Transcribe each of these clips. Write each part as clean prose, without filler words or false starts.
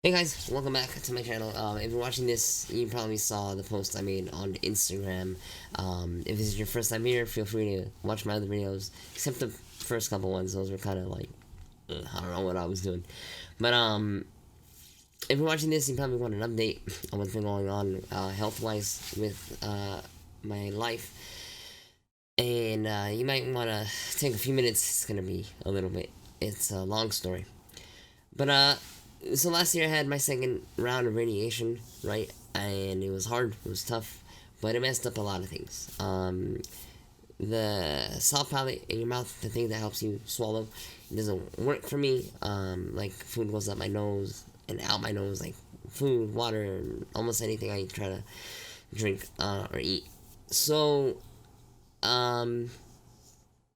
Hey guys, welcome back to my channel. If you're watching this, you probably saw the post I made on Instagram. If this is your first time here, feel free to watch my other videos, except the first couple ones. Those were kind of like, I don't know what I was doing. But, if you're watching this, you probably want an update on what's been going on, health-wise with, my life. And, you might want to take a few minutes. It's gonna be a little bit, it's a long story. But, so last year I had my second round of radiation, right? And it was hard, it was tough, but it messed up a lot of things. The soft palate in your mouth, the thing that helps you swallow, it doesn't work for me. Like food goes up my nose and out my nose, like food, water, and almost anything I try to drink or eat. So, um,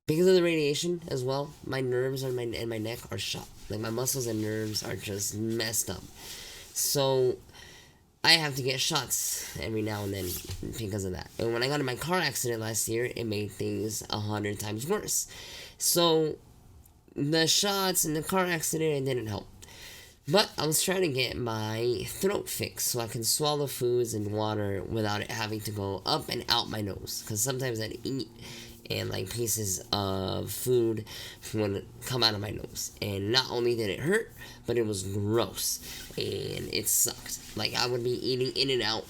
because of the radiation as well, my nerves and my neck are shot. Like my muscles and nerves are just messed up. So I have to get shots every now and then because of that. And when I got in my car accident last year, it made things 100 times worse. So the shots and the car accident, it didn't help. But I was trying to get my throat fixed so I can swallow foods and water without it having to go up and out my nose. Because sometimes I'd eat and like pieces of food would come out of my nose. And not only did it hurt, but it was gross. And it sucked. Like I would be eating in and out.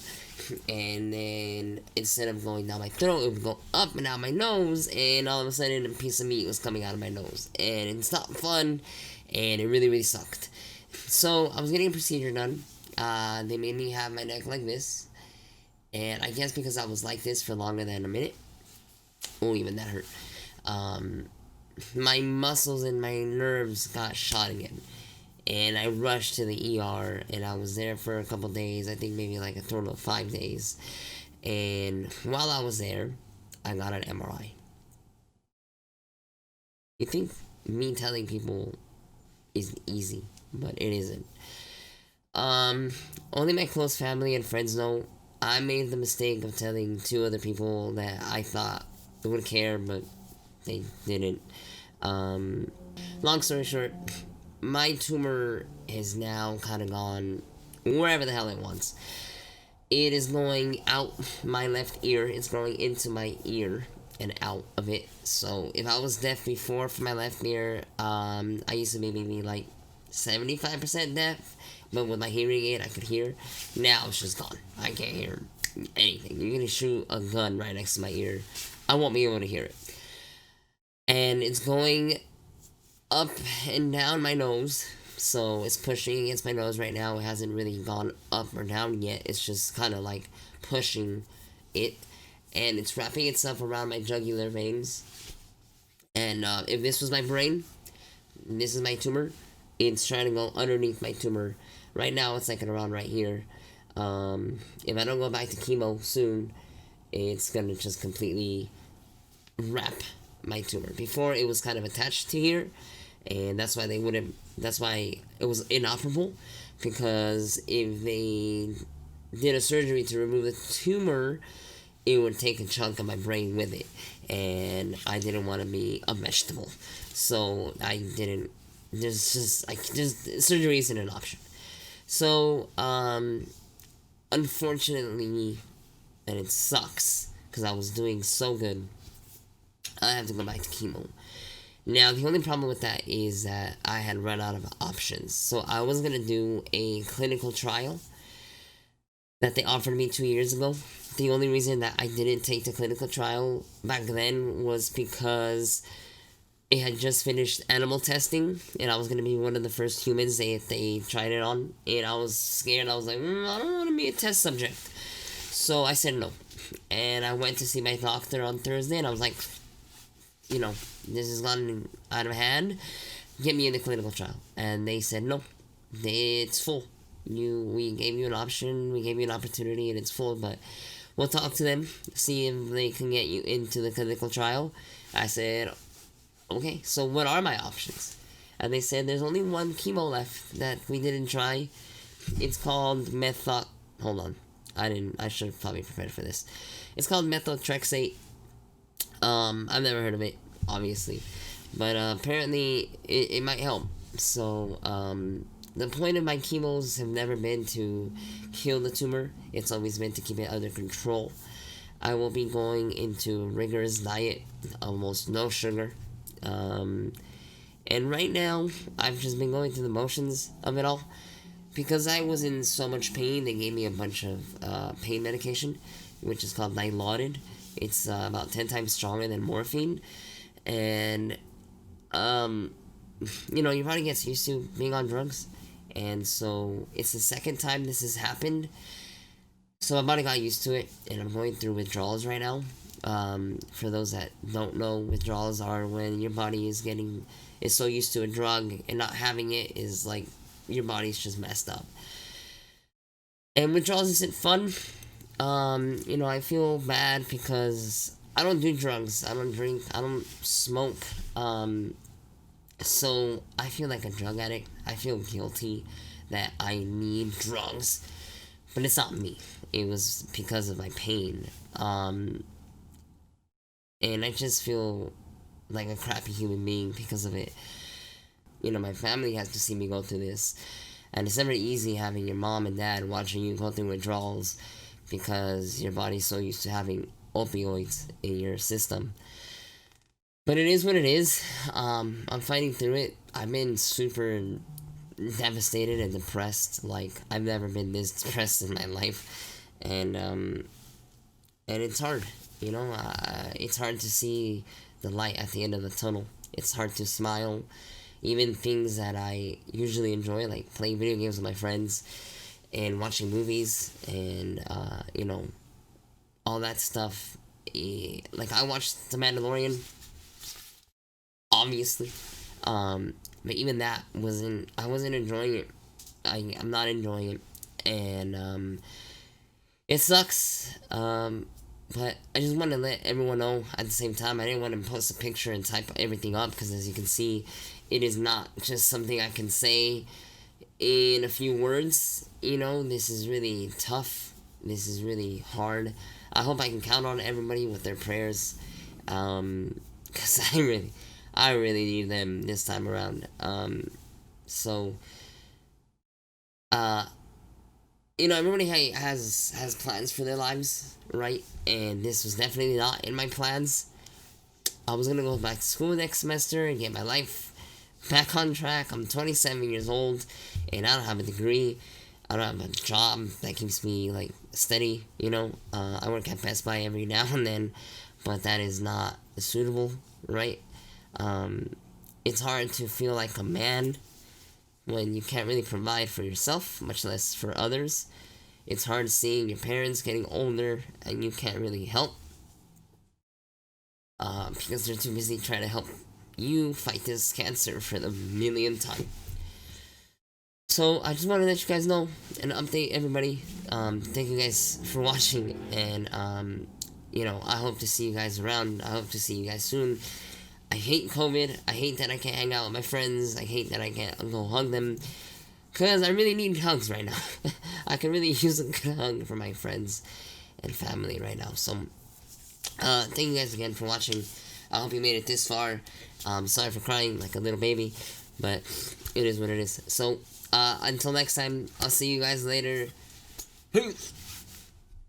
And then instead of going down my throat, it would go up and out my nose. And all of a sudden, a piece of meat was coming out of my nose. And it's not fun. And it really, really sucked. So I was getting a procedure done. They made me have my neck like this, and I guess because I was like this for longer than a minute, oh, even that hurt. Um, my muscles and my nerves got shot again, and I rushed to the ER, and I was there for a couple days. I think maybe like a total of 5 days. And while I was there, I got an MRI. You think me telling people is easy, but it isn't. Um, Only my close family and friends know. I made the mistake of telling two other people that I thought would care, but they didn't. Um, Long story short, my tumor is now kind of gone wherever the hell it wants. It is going out my left ear. It's going into my ear and out of it. So if I was deaf before for my left ear, I used to be maybe like 75% deaf, but with my hearing aid, I could hear. Now it's just gone. I can't hear anything. You're gonna shoot a gun right next to my ear, I won't be able to hear it. And it's going up and down my nose. So it's pushing against my nose right now. It hasn't really gone up or down yet. It's just kind of like pushing it. And it's wrapping itself around my jugular veins. And if this was my brain, this is my tumor. It's trying to go underneath my tumor. Right now, it's like around right here. If I don't go back to chemo soon, it's gonna just completely wrap my tumor. Before, it was kind of attached to here, and that's why they wouldn't. That's why it was inoperable, because if they did a surgery to remove the tumor, it would take a chunk of my brain with it, and I didn't want to be a vegetable, so I didn't. Just surgery isn't an option. So unfortunately, and it sucks because I was doing so good, I have to go back to chemo. Now, the only problem with that is that I had run out of options. So I was going to do a clinical trial that they offered me 2 years ago. The only reason that I didn't take the clinical trial back then was because it had just finished animal testing, and I was going to be one of the first humans they tried it on. And I was scared. I was like, I don't want to be a test subject. So I said no. And I went to see my doctor on Thursday, and I was like, this has gone out of hand. Get me in the clinical trial. And they said, no, it's full. We gave you an option, we gave you an opportunity, and it's full, but we'll talk to them, see if they can get you into the clinical trial. I said, okay, so what are my options? And they said there's only one chemo left that we didn't try. It's called hold on. I should have probably prepared for this. It's called methotrexate. I've never heard of it, obviously, but apparently it might help. So the point of my chemos have never been to kill the tumor. It's always been to keep it under control. I will be going into a rigorous diet, almost no sugar. And right now, I've just been going through the motions of it all. Because I was in so much pain, they gave me a bunch of pain medication, which is called Nilotin. It's about 10 times stronger than morphine. And, your body gets used to being on drugs. And so it's the second time this has happened. So my body got used to it, and I'm going through withdrawals right now. For those that don't know, withdrawals are when your body is so used to a drug, and not having it is like your body's just messed up. And withdrawals isn't fun. I feel bad because I don't do drugs, I don't drink, I don't smoke. So I feel like a drug addict. I feel guilty that I need drugs, but it's not me. It was because of my pain. And I just feel like a crappy human being because of it. My family has to see me go through this. And it's never easy having your mom and dad watching you go through withdrawals because your body's so used to having opioids in your system. But it is what it is. I'm fighting through it. I've been super devastated and depressed. Like, I've never been this depressed in my life. And it's hard. It's hard to see the light at the end of the tunnel. It's hard to smile. Even things that I usually enjoy, like playing video games with my friends and watching movies and, all that stuff. Like, I watched The Mandalorian, obviously. But even that I wasn't enjoying it. I'm not enjoying it. And, it sucks. But I just want to let everyone know at the same time, I didn't want to post a picture and type everything up because, as you can see, it is not just something I can say in a few words. This is really tough. This is really hard. I hope I can count on everybody with their prayers. Because I really need them this time around. Everybody has plans for their lives, right? And this was definitely not in my plans. I was going to go back to school next semester and get my life back on track. I'm 27 years old, and I don't have a degree. I don't have a job that keeps me, steady, I work at Best Buy every now and then, but that is not suitable, right? It's hard to feel like a man when you can't really provide for yourself, much less for others. It's hard seeing your parents getting older and you can't really help because they're too busy trying to help you fight this cancer for the millionth time. So I just want to let you guys know and update everybody. Thank you guys for watching, and I hope to see you guys around. I hope to see you guys soon. I hate COVID. I hate that I can't hang out with my friends. I hate that I can't go hug them. Because I really need hugs right now. I can really use a good hug from my friends and family right now. So, thank you guys again for watching. I hope you made it this far. Sorry for crying like a little baby. But it is what it is. So, until next time, I'll see you guys later. Peace.